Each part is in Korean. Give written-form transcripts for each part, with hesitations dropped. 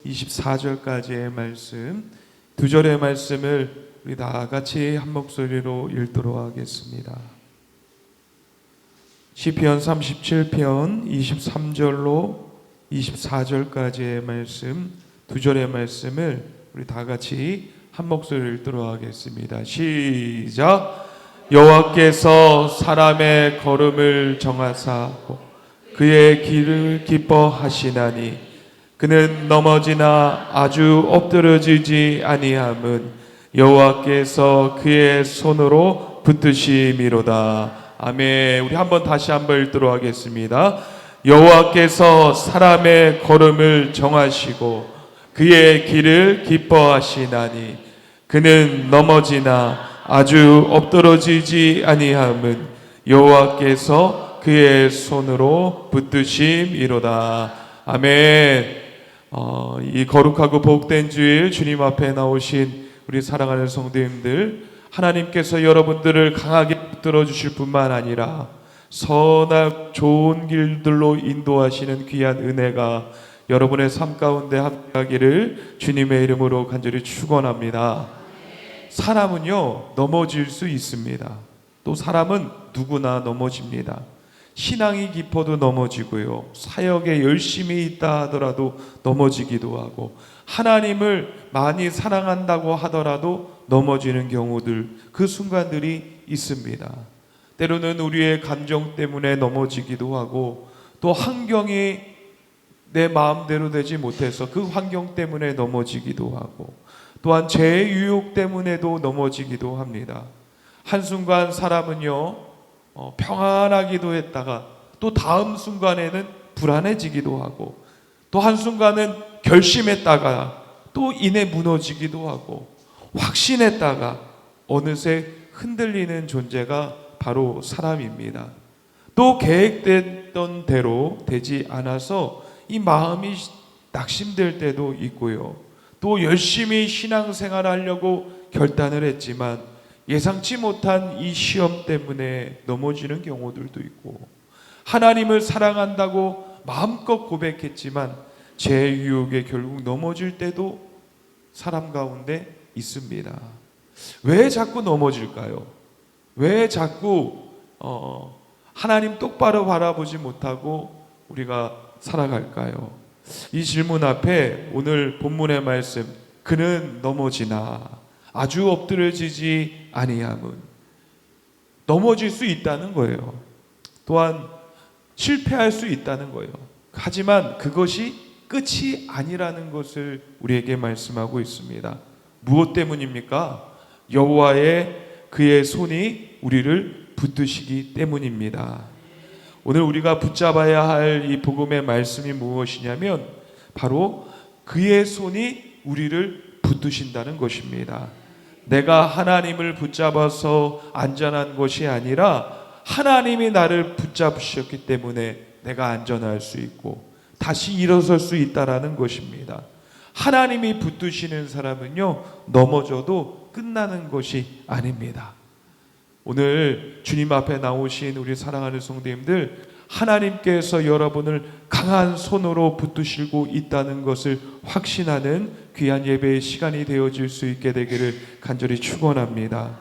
24절까지의 말씀, 두 절의 말씀을 우리 다 같이 한 목소리로 읽도록 하겠습니다. 시편 37편 23절로 24절까지의 말씀, 두 절의 말씀을 우리 다 같이 한 목소리로 읽도록 하겠습니다. 시작. 여호와께서 사람의 걸음을 정하사 그의 길을 기뻐하시나니 그는 넘어지나 아주 엎드러지지 아니함은 여호와께서 그의 손으로 붙드심이로다. 아멘. 우리 한번 다시 한번 읽도록 하겠습니다. 여호와께서 사람의 걸음을 정하시고 그의 길을 기뻐하시나니 그는 넘어지나 아주 엎드러지지 아니함은 여호와께서 그의 손으로 붙드심이로다. 아멘. 이 거룩하고 복된 주일 주님 앞에 나오신 우리 사랑하는 성도님들, 하나님께서 여러분들을 강하게 붙들어 주실 뿐만 아니라 선악 좋은 길들로 인도하시는 귀한 은혜가 여러분의 삶 가운데 함께하기를 주님의 이름으로 간절히 축원합니다. 사람은요 넘어질 수 있습니다. 또 사람은 누구나 넘어집니다. 신앙이 깊어도 넘어지고요, 사역에 열심히 있다 하더라도 넘어지기도 하고, 하나님을 많이 사랑한다고 하더라도 넘어지는 경우들, 그 순간들이 있습니다. 때로는 우리의 감정 때문에 넘어지기도 하고, 또 환경이 내 마음대로 되지 못해서 그 환경 때문에 넘어지기도 하고, 또한 죄의 유혹 때문에도 넘어지기도 합니다. 한순간 사람은요 평안하기도 했다가 또 다음 순간에는 불안해지기도 하고, 또 한순간은 결심했다가 또 이내 무너지기도 하고, 확신했다가 어느새 흔들리는 존재가 바로 사람입니다. 또 계획됐던 대로 되지 않아서 이 마음이 낙심될 때도 있고요, 또 열심히 신앙생활을 하려고 결단을 했지만 예상치 못한 이 시험 때문에 넘어지는 경우들도 있고, 하나님을 사랑한다고 마음껏 고백했지만 제 유혹에 결국 넘어질 때도 사람 가운데 있습니다. 왜 자꾸 넘어질까요? 왜 자꾸 하나님 똑바로 바라보지 못하고 우리가 살아갈까요? 이 질문 앞에 오늘 본문의 말씀, 그는 넘어지나 아주 엎드려지지 아니함은, 넘어질 수 있다는 거예요. 또한 실패할 수 있다는 거예요. 하지만 그것이 끝이 아니라는 것을 우리에게 말씀하고 있습니다. 무엇 때문입니까? 여호와의 그의 손이 우리를 붙드시기 때문입니다. 오늘 우리가 붙잡아야 할 이 복음의 말씀이 무엇이냐면 바로 그의 손이 우리를 붙드신다는 것입니다. 내가 하나님을 붙잡아서 안전한 것이 아니라 하나님이 나를 붙잡으셨기 때문에 내가 안전할 수 있고 다시 일어설 수 있다라는 것입니다. 하나님이 붙드시는 사람은요 넘어져도 끝나는 것이 아닙니다. 오늘 주님 앞에 나오신 우리 사랑하는 성도님들, 하나님께서 여러분을 강한 손으로 붙드시고 있다는 것을 확신하는 귀한 예배의 시간이 되어질 수 있게 되기를 간절히 축원합니다.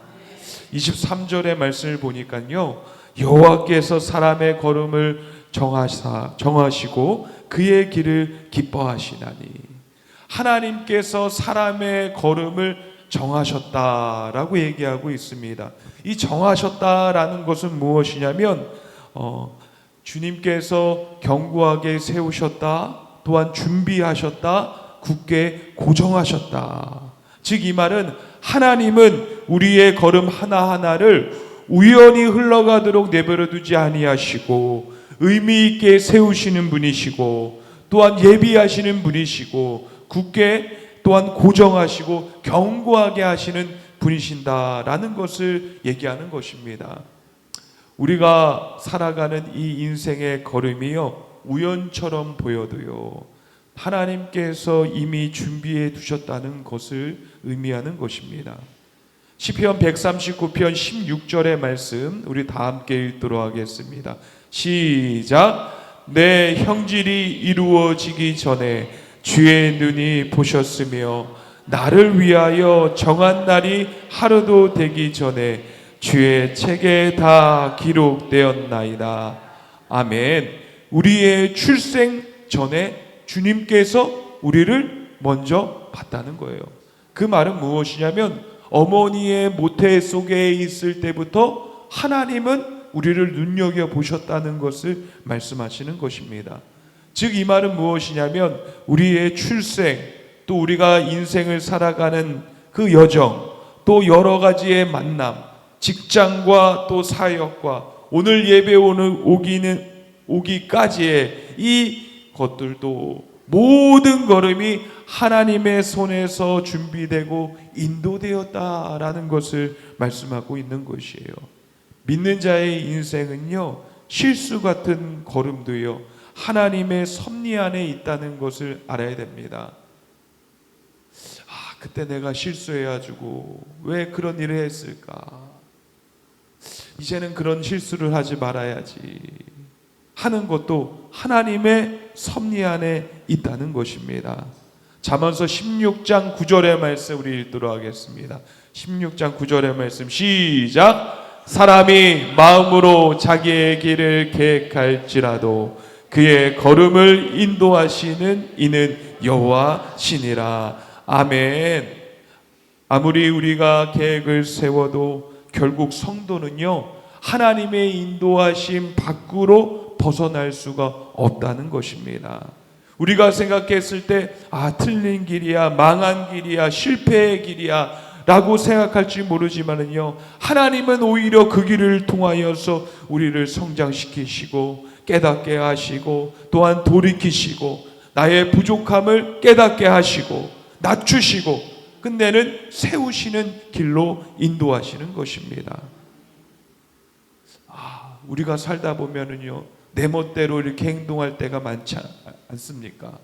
23절의 말씀을 보니까요, 여호와께서 사람의 걸음을 정하시고 그의 길을 기뻐하시나니, 하나님께서 사람의 걸음을 정하셨다라고 얘기하고 있습니다. 이 정하셨다라는 것은 무엇이냐면 주님께서 견고하게 세우셨다, 또한 준비하셨다, 굳게 고정하셨다. 즉 이 말은 하나님은 우리의 걸음 하나하나를 우연히 흘러가도록 내버려 두지 아니하시고 의미 있게 세우시는 분이시고, 또한 예비하시는 분이시고, 굳게 또한 고정하시고 견고하게 하시는 분이신다라는 것을 얘기하는 것입니다. 우리가 살아가는 이 인생의 걸음이요 우연처럼 보여도요 하나님께서 이미 준비해 두셨다는 것을 의미하는 것입니다. 시편 139편 16절의 말씀 우리 다 함께 읽도록 하겠습니다. 시작. 내 형질이 이루어지기 전에 주의 눈이 보셨으며 나를 위하여 정한 날이 하루도 되기 전에 주의 책에 다 기록되었나이다. 아멘. 우리의 출생 전에 주님께서 우리를 먼저 봤다는 거예요. 그 말은 무엇이냐면 어머니의 모태 속에 있을 때부터 하나님은 우리를 눈여겨보셨다는 것을 말씀하시는 것입니다. 즉 이 말은 무엇이냐면 우리의 출생, 또 우리가 인생을 살아가는 그 여정, 또 여러 가지의 만남, 직장과 또 사역과 오늘 예배 오기까지의 이 것들도 모든 걸음이 하나님의 손에서 준비되고 인도되었다라는 것을 말씀하고 있는 것이에요. 믿는 자의 인생은요, 실수 같은 걸음도요, 하나님의 섭리 안에 있다는 것을 알아야 됩니다. 그때 내가 실수해가지고 왜 그런 일을 했을까? 이제는 그런 실수를 하지 말아야지 하는 것도 하나님의 섭리 안에 있다는 것입니다. 잠언서 16장 9절의 말씀 우리 읽도록 하겠습니다. 16장 9절의 말씀 시작. 사람이 마음으로 자기의 길을 계획할지라도 그의 걸음을 인도하시는 이는 여호와시니라. 아멘. 아무리 우리가 계획을 세워도 결국 성도는요, 하나님의 인도하심 밖으로 벗어날 수가 없다는 것입니다. 우리가 생각했을 때 틀린 길이야, 망한 길이야, 실패의 길이야 라고 생각할지 모르지만은요, 하나님은 오히려 그 길을 통하여서 우리를 성장시키시고 깨닫게 하시고 또한 돌이키시고 나의 부족함을 깨닫게 하시고 낮추시고 끝내는 세우시는 길로 인도하시는 것입니다. 우리가 살다 보면은요, 내 멋대로 이렇게 행동할 때가 많지 않습니까?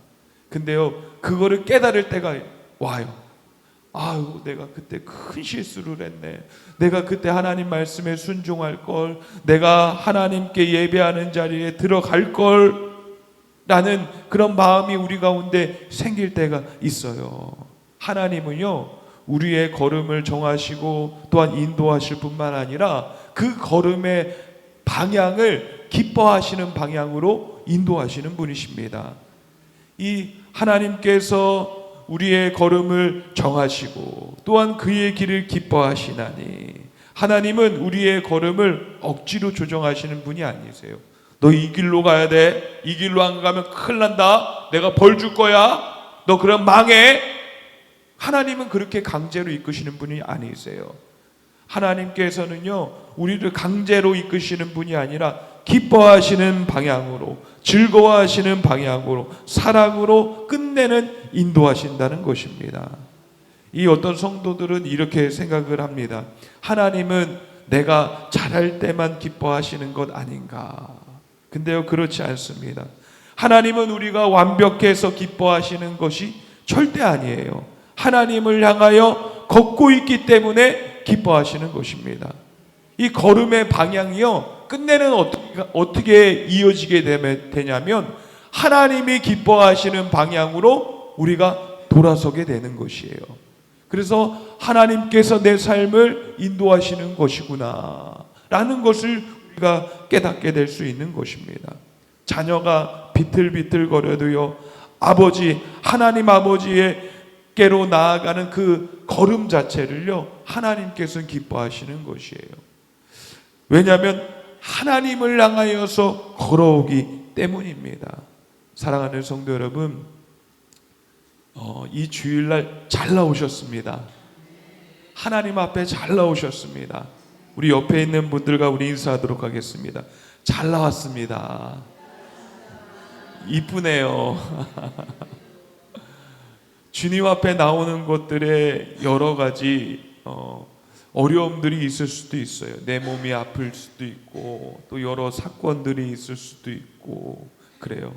근데요, 그거를 깨달을 때가 와요. 내가 그때 큰 실수를 했네. 내가 그때 하나님 말씀에 순종할 걸, 내가 하나님께 예배하는 자리에 들어갈 걸 라는 그런 마음이 우리 가운데 생길 때가 있어요. 하나님은요, 우리의 걸음을 정하시고 또한 인도하실 뿐만 아니라 그 걸음의 방향을 기뻐하시는 방향으로 인도하시는 분이십니다. 이 하나님께서 우리의 걸음을 정하시고 또한 그의 길을 기뻐하시나니 하나님은 우리의 걸음을 억지로 조정하시는 분이 아니세요. 너 이 길로 가야 돼. 이 길로 안 가면 큰일 난다. 내가 벌 줄 거야. 너 그럼 망해. 하나님은 그렇게 강제로 이끄시는 분이 아니세요. 하나님께서는요, 우리를 강제로 이끄시는 분이 아니라 기뻐하시는 방향으로, 즐거워하시는 방향으로, 사랑으로 끝내는 인도하신다는 것입니다. 이 어떤 성도들은 이렇게 생각을 합니다. 하나님은 내가 잘할 때만 기뻐하시는 것 아닌가? 근데요, 그렇지 않습니다. 하나님은 우리가 완벽해서 기뻐하시는 것이 절대 아니에요. 하나님을 향하여 걷고 있기 때문에 기뻐하시는 것입니다. 이 걸음의 방향이요, 끝내는 어떻게 이어지게 되냐면 하나님이 기뻐하시는 방향으로 우리가 돌아서게 되는 것이에요. 그래서 하나님께서 내 삶을 인도하시는 것이구나 라는 것을 우리가 깨닫게 될 수 있는 것입니다. 자녀가 비틀비틀거려도요, 하나님 아버지께로 나아가는 그 걸음 자체를요, 하나님께서는 기뻐하시는 것이에요. 왜냐하면 하나님을 향하여서 걸어오기 때문입니다. 사랑하는 성도 여러분, 이 주일날 잘 나오셨습니다. 하나님 앞에 잘 나오셨습니다. 우리 옆에 있는 분들과 우리 인사하도록 하겠습니다. 잘 나왔습니다. 이쁘네요. 주님 앞에 나오는 것들에 여러 가지 어려움들이 있을 수도 있어요. 내 몸이 아플 수도 있고 또 여러 사건들이 있을 수도 있고 그래요.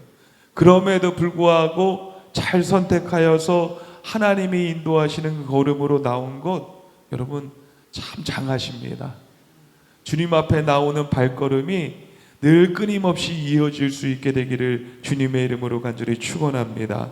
그럼에도 불구하고 잘 선택하여서 하나님이 인도하시는 걸음으로 나온 것, 여러분 참 장하십니다. 주님 앞에 나오는 발걸음이 늘 끊임없이 이어질 수 있게 되기를 주님의 이름으로 간절히 축원합니다.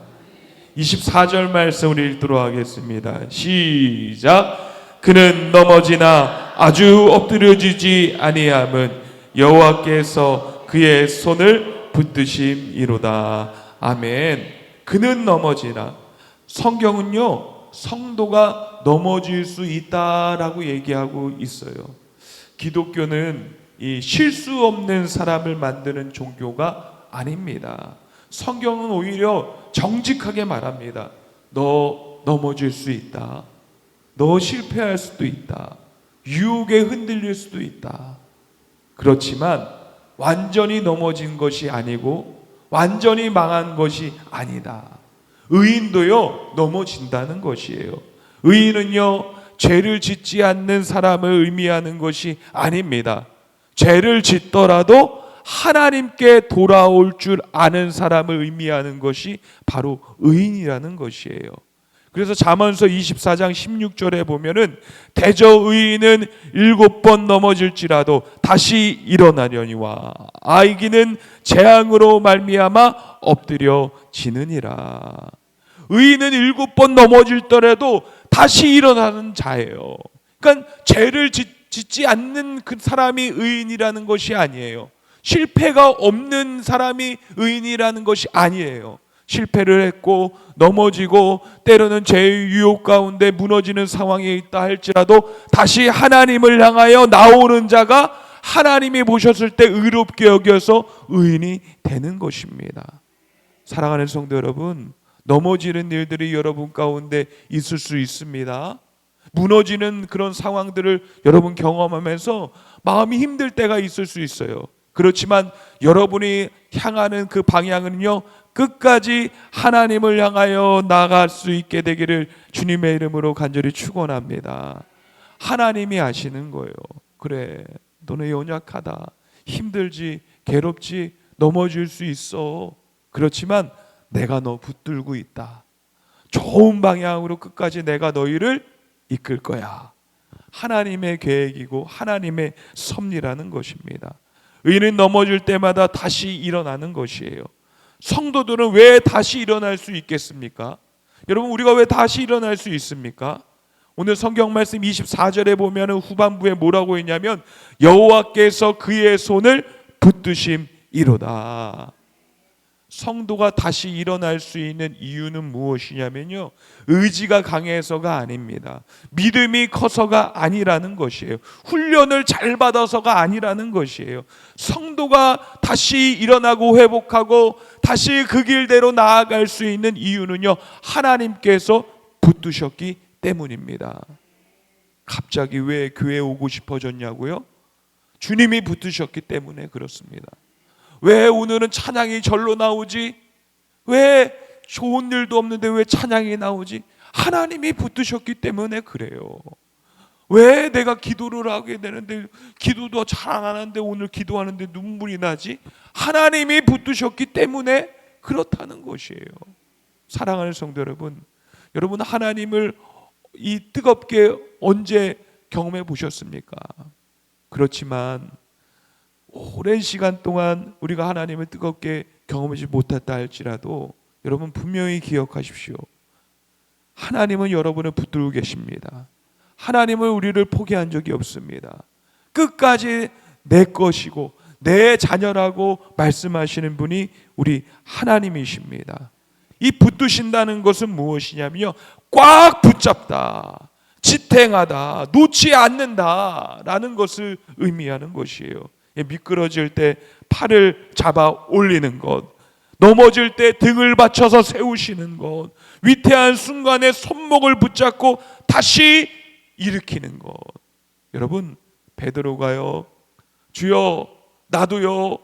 24절 말씀을 읽도록 하겠습니다. 시작. 그는 넘어지나 아주 엎드려지지 아니함은 여호와께서 그의 손을 붙드심이로다. 아멘. 그는 넘어지나, 성경은요 성도가 넘어질 수 있다라고 얘기하고 있어요. 기독교는 이 실수 없는 사람을 만드는 종교가 아닙니다. 성경은 오히려 정직하게 말합니다. 너 넘어질 수 있다. 너 실패할 수도 있다. 유혹에 흔들릴 수도 있다. 그렇지만 완전히 넘어진 것이 아니고 완전히 망한 것이 아니다. 의인도요 넘어진다는 것이에요. 의인은요 죄를 짓지 않는 사람을 의미하는 것이 아닙니다. 죄를 짓더라도 하나님께 돌아올 줄 아는 사람을 의미하는 것이 바로 의인이라는 것이에요. 그래서 잠언서 24장 16절에 보면은 대저 의인은 7번 넘어질지라도 다시 일어나려니와 아이기는 재앙으로 말미암아 엎드려지느니라. 의인은 7번 넘어질더라도 다시 일어나는 자예요. 그러니까 죄를 짓지 않는 그 사람이 의인이라는 것이 아니에요. 실패가 없는 사람이 의인이라는 것이 아니에요. 실패를 했고 넘어지고 때로는 죄의 유혹 가운데 무너지는 상황에 있다 할지라도 다시 하나님을 향하여 나오는 자가 하나님이 보셨을 때 의롭게 여겨서 의인이 되는 것입니다. 사랑하는 성도 여러분, 넘어지는 일들이 여러분 가운데 있을 수 있습니다. 무너지는 그런 상황들을 여러분 경험하면서 마음이 힘들 때가 있을 수 있어요. 그렇지만 여러분이 향하는 그 방향은요 끝까지 하나님을 향하여 나아갈 수 있게 되기를 주님의 이름으로 간절히 축원합니다. 하나님이 아시는 거예요. 그래, 너는 연약하다, 힘들지, 괴롭지, 넘어질 수 있어. 그렇지만 내가 너 붙들고 있다. 좋은 방향으로 끝까지 내가 너희를 이끌 거야. 하나님의 계획이고 하나님의 섭리라는 것입니다. 의인은 넘어질 때마다 다시 일어나는 것이에요. 성도들은 왜 다시 일어날 수 있겠습니까? 여러분, 우리가 왜 다시 일어날 수 있습니까? 오늘 성경 말씀 24절에 보면 후반부에 뭐라고 했냐면 여호와께서 그의 손을 붙드심이로다. 성도가 다시 일어날 수 있는 이유는 무엇이냐면요, 의지가 강해서가 아닙니다. 믿음이 커서가 아니라는 것이에요. 훈련을 잘 받아서가 아니라는 것이에요. 성도가 다시 일어나고 회복하고 다시 그 길대로 나아갈 수 있는 이유는요, 하나님께서 붙드셨기 때문입니다. 갑자기 왜 교회에 오고 싶어졌냐고요? 주님이 붙드셨기 때문에 그렇습니다. 왜 오늘은 찬양이 절로 나오지? 왜 좋은 일도 없는데 왜 찬양이 나오지? 하나님이 붙드셨기 때문에 그래요. 왜 내가 기도를 하게 되는데 기도도 잘 안 하는데 오늘 기도하는데 눈물이 나지? 하나님이 붙드셨기 때문에 그렇다는 것이에요. 사랑하는 성도 여러분, 여러분 하나님을 이 뜨겁게 언제 경험해 보셨습니까? 그렇지만 오랜 시간 동안 우리가 하나님을 뜨겁게 경험하지 못했다 할지라도 여러분 분명히 기억하십시오. 하나님은 여러분을 붙들고 계십니다. 하나님은 우리를 포기한 적이 없습니다. 끝까지 내 것이고 내 자녀라고 말씀하시는 분이 우리 하나님이십니다. 이 붙드신다는 것은 무엇이냐면요, 꽉 붙잡다, 지탱하다, 놓지 않는다라는 것을 의미하는 것이에요. 미끄러질 때 팔을 잡아 올리는 것, 넘어질 때 등을 받쳐서 세우시는 것, 위태한 순간에 손목을 붙잡고 다시 일으키는 것. 여러분, 베드로가요, 주여 나도요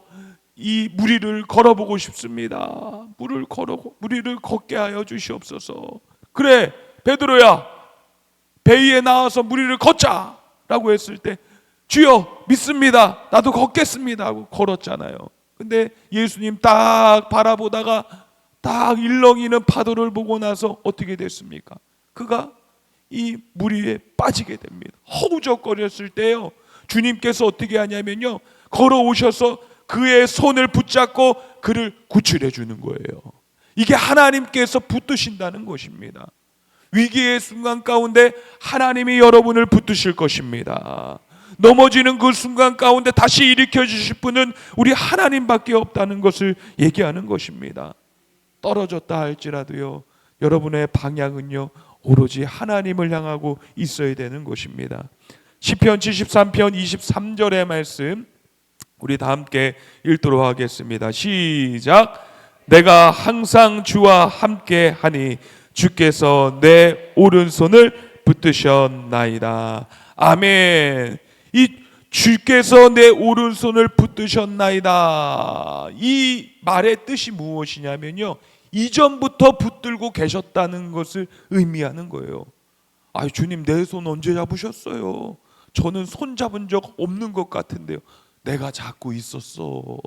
이 무리를 걸어보고 싶습니다. 무리를 걷게 하여 주시옵소서. 그래 베드로야, 배 위에 나와서 무리를 걷자라고 했을 때 주여 믿습니다, 나도 걷겠습니다 하고 걸었잖아요. 근데 예수님 딱 바라보다가 딱 일렁이는 파도를 보고 나서 어떻게 됐습니까? 그가 이 물 위에 빠지게 됩니다. 허우적거렸을 때요, 주님께서 어떻게 하냐면요, 걸어오셔서 그의 손을 붙잡고 그를 구출해 주는 거예요. 이게 하나님께서 붙드신다는 것입니다. 위기의 순간 가운데 하나님이 여러분을 붙드실 것입니다. 넘어지는 그 순간 가운데 다시 일으켜 주실 분은 우리 하나님밖에 없다는 것을 얘기하는 것입니다. 떨어졌다 할지라도요, 여러분의 방향은요 오로지 하나님을 향하고 있어야 되는 것입니다. 시편 73편 23절의 말씀 우리 다 함께 읽도록 하겠습니다. 시작. 내가 항상 주와 함께 하니 주께서 내 오른손을 붙드셨나이다. 아멘. 이 주께서 내 오른손을 붙드셨나이다. 이 말의 뜻이 무엇이냐면요, 이전부터 붙들고 계셨다는 것을 의미하는 거예요. 아, 주님 내 손 언제 잡으셨어요? 저는 손 잡은 적 없는 것 같은데요. 내가 잡고 있었어.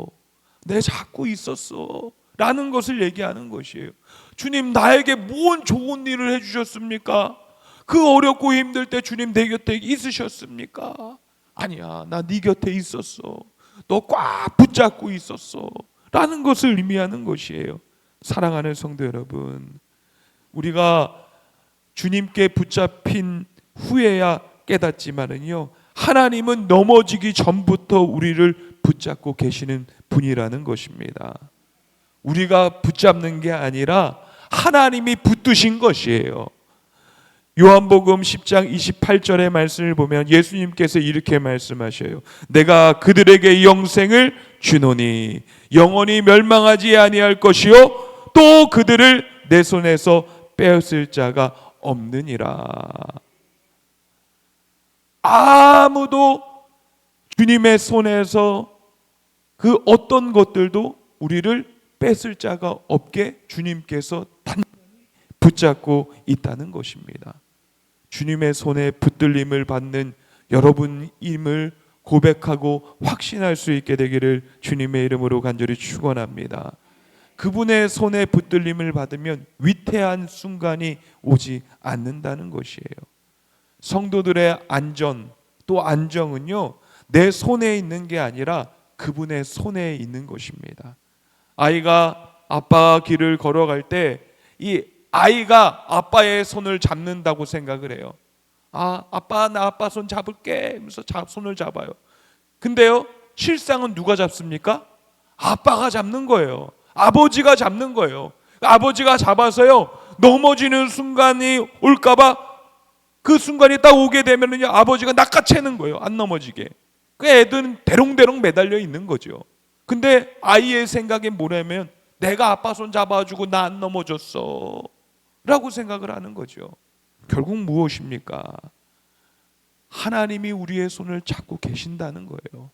내 잡고 있었어. 라는 것을 얘기하는 것이에요. 주님 나에게 무슨 좋은 일을 해주셨습니까? 그 어렵고 힘들 때 주님 내 곁에 있으셨습니까? 아니야, 나 네 곁에 있었어. 너 꽉 붙잡고 있었어. 라는 것을 의미하는 것이에요. 사랑하는 성도 여러분, 우리가 주님께 붙잡힌 후에야 깨닫지만은요, 하나님은 넘어지기 전부터 우리를 붙잡고 계시는 분이라는 것입니다. 우리가 붙잡는 게 아니라 하나님이 붙드신 것이에요. 요한복음 10장 28절의 말씀을 보면 예수님께서 이렇게 말씀하셔요. 내가 그들에게 영생을 주노니 영원히 멸망하지 아니할 것이요 또 그들을 내 손에서 빼앗을 자가 없느니라. 아무도 주님의 손에서 그 어떤 것들도 우리를 뺏을 자가 없게 주님께서 단단히 붙잡고 있다는 것입니다. 주님의 손에 붙들림을 받는 여러분임을 고백하고 확신할 수 있게 되기를 주님의 이름으로 간절히 축원합니다. 그분의 손에 붙들림을 받으면 위태한 순간이 오지 않는다는 것이에요. 성도들의 안전 또 안정은요, 내 손에 있는 게 아니라 그분의 손에 있는 것입니다. 아이가 아빠가 길을 걸어갈 때 이 아이가 아빠의 손을 잡는다고 생각을 해요. 아, 아빠 나 아빠 손 잡을게 하면서 손을 잡아요. 근데요, 실상은 누가 잡습니까? 아빠가 잡는 거예요. 아버지가 잡는 거예요. 아버지가 잡아서요, 넘어지는 순간이 올까봐 그 순간이 딱 오게 되면은요, 아버지가 낚아채는 거예요. 안 넘어지게. 그 애들은 대롱대롱 매달려 있는 거죠. 근데 아이의 생각이 뭐냐면 내가 아빠 손 잡아주고 나 안 넘어졌어 라고 생각을 하는 거죠. 결국 무엇입니까? 하나님이 우리의 손을 잡고 계신다는 거예요.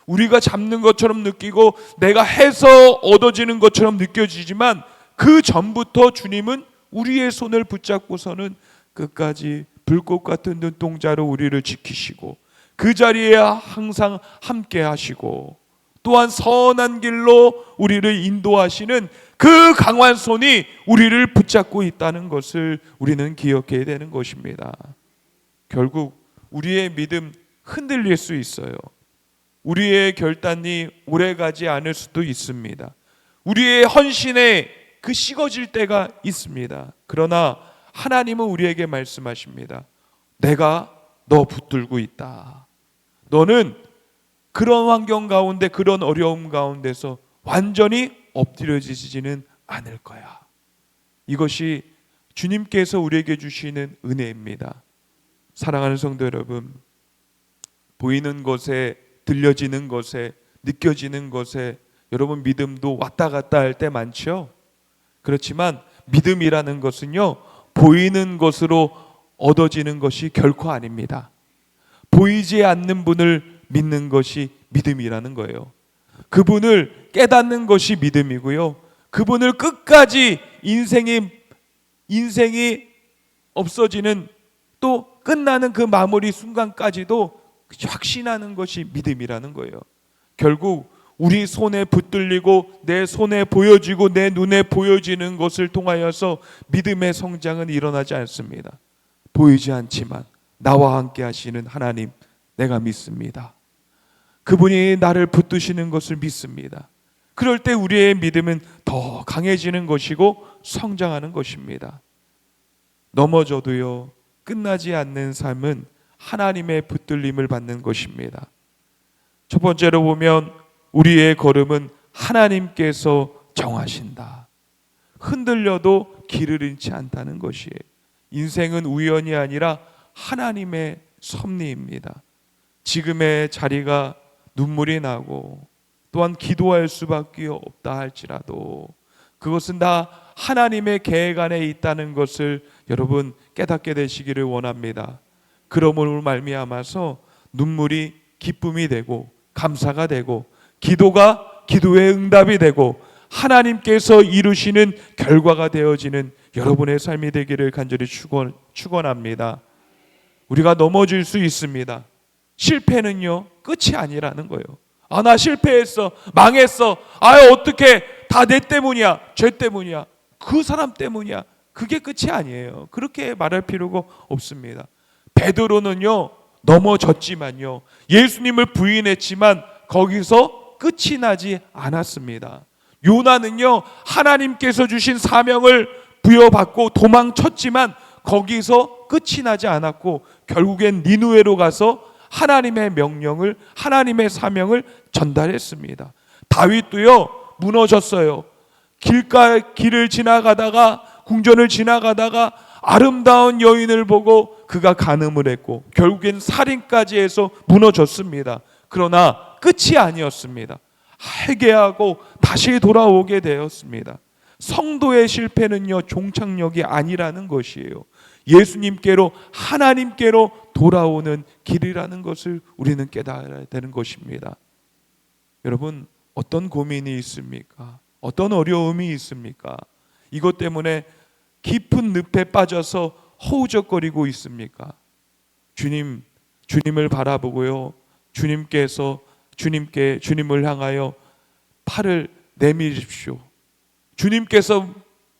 우리가 잡는 것처럼 느끼고 내가 해서 얻어지는 것처럼 느껴지지만 그 전부터 주님은 우리의 손을 붙잡고서는 끝까지 불꽃 같은 눈동자로 우리를 지키시고 그 자리에 항상 함께 하시고 또한 선한 길로 우리를 인도하시는 그 강한 손이 우리를 붙잡고 있다는 것을 우리는 기억해야 되는 것입니다. 결국 우리의 믿음 흔들릴 수 있어요. 우리의 결단이 오래가지 않을 수도 있습니다. 우리의 헌신에 그 식어질 때가 있습니다. 그러나 하나님은 우리에게 말씀하십니다. 내가 너 붙들고 있다. 너는 그런 환경 가운데 그런 어려움 가운데서 완전히 엎드려지지는 않을 거야. 이것이 주님께서 우리에게 주시는 은혜입니다. 사랑하는 성도 여러분, 보이는 것에 들려지는 것에 느껴지는 것에 여러분 믿음도 왔다 갔다 할 때 많죠. 그렇지만 믿음이라는 것은요, 보이는 것으로 얻어지는 것이 결코 아닙니다. 보이지 않는 분을 믿는 것이 믿음이라는 거예요. 그분을 깨닫는 것이 믿음이고요, 그분을 끝까지 인생이 없어지는 또 끝나는 그 마무리 순간까지도 확신하는 것이 믿음이라는 거예요. 결국 우리 손에 붙들리고 내 손에 보여지고 내 눈에 보여지는 것을 통하여서 믿음의 성장은 일어나지 않습니다. 보이지 않지만 나와 함께 하시는 하나님, 내가 믿습니다. 그분이 나를 붙드시는 것을 믿습니다. 그럴 때 우리의 믿음은 더 강해지는 것이고 성장하는 것입니다. 넘어져도요, 끝나지 않는 삶은 하나님의 붙들림을 받는 것입니다. 첫 번째로 보면 우리의 걸음은 하나님께서 정하신다. 흔들려도 길을 잃지 않다는 것이에요. 인생은 우연이 아니라 하나님의 섭리입니다. 지금의 자리가 눈물이 나고 또한 기도할 수밖에 없다 할지라도 그것은 다 하나님의 계획 안에 있다는 것을 여러분 깨닫게 되시기를 원합니다. 그러므로 말미암아서 눈물이 기쁨이 되고 감사가 되고 기도가 기도의 응답이 되고 하나님께서 이루시는 결과가 되어지는 여러분의 삶이 되기를 간절히 축원합니다. 우리가 넘어질 수 있습니다. 실패는요 끝이 아니라는 거예요. 나 실패했어, 망했어, 어떻게 다 내 때문이야, 죄 때문이야, 그 사람 때문이야. 그게 끝이 아니에요. 그렇게 말할 필요가 없습니다. 베드로는요 넘어졌지만요, 예수님을 부인했지만 거기서 끝이 나지 않았습니다. 요나는요 하나님께서 주신 사명을 부여받고 도망쳤지만 거기서 끝이 나지 않았고 결국엔 니느웨로 가서 하나님의 명령을, 하나님의 사명을 전달했습니다. 다윗도요 무너졌어요. 길을 지나가다가, 궁전을 지나가다가 아름다운 여인을 보고 그가 간음을 했고 결국엔 살인까지 해서 무너졌습니다. 그러나 끝이 아니었습니다. 회개하고 다시 돌아오게 되었습니다. 성도의 실패는요 종착역이 아니라는 것이에요. 예수님께로, 하나님께로 돌아오는 길이라는 것을 우리는 깨달아야 되는 것입니다. 여러분, 어떤 고민이 있습니까? 어떤 어려움이 있습니까? 이것 때문에 깊은 늪에 빠져서 허우적거리고 있습니까? 주님을 바라보고요, 주님을 향하여 팔을 내미십시오. 주님께서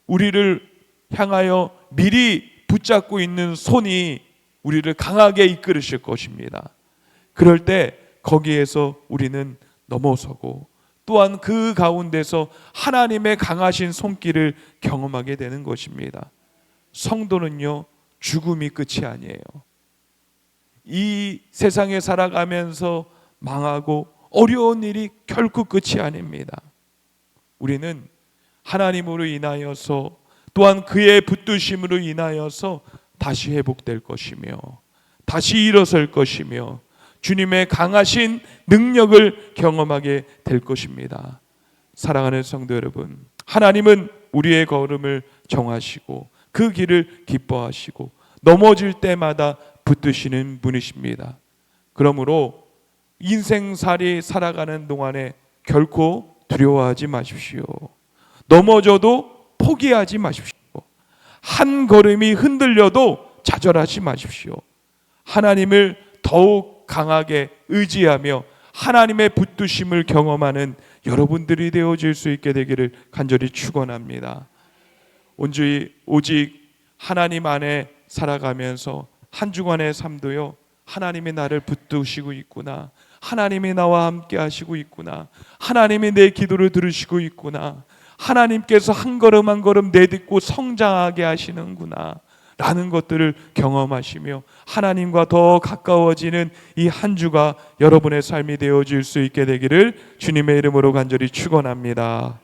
우리를 향하여 미리 붙잡고 있는 손이 우리를 강하게 이끌으실 것입니다. 그럴 때 거기에서 우리는 넘어서고 또한 그 가운데서 하나님의 강하신 손길을 경험하게 되는 것입니다. 성도는요 죽음이 끝이 아니에요. 이 세상에 살아가면서 망하고 어려운 일이 결코 끝이 아닙니다. 우리는 하나님으로 인하여서 또한 그의 붙드심으로 인하여서 다시 회복될 것이며 다시 일어설 것이며 주님의 강하신 능력을 경험하게 될 것입니다. 사랑하는 성도 여러분, 하나님은 우리의 걸음을 정하시고 그 길을 기뻐하시고 넘어질 때마다 붙드시는 분이십니다. 그러므로 인생살이 살아가는 동안에 결코 두려워하지 마십시오. 넘어져도 포기하지 마십시오. 한 걸음이 흔들려도 좌절하지 마십시오. 하나님을 더욱 강하게 의지하며 하나님의 붙드심을 경험하는 여러분들이 되어질 수 있게 되기를 간절히 축원합니다. 오직 하나님 안에 살아가면서 한 주간의 삶도요, 하나님이 나를 붙드시고 있구나, 하나님이 나와 함께 하시고 있구나, 하나님이 내 기도를 들으시고 있구나, 하나님께서 한 걸음 한 걸음 내딛고 성장하게 하시는구나 라는 것들을 경험하시며 하나님과 더 가까워지는 이 한 주가 여러분의 삶이 되어질 수 있게 되기를 주님의 이름으로 간절히 축원합니다.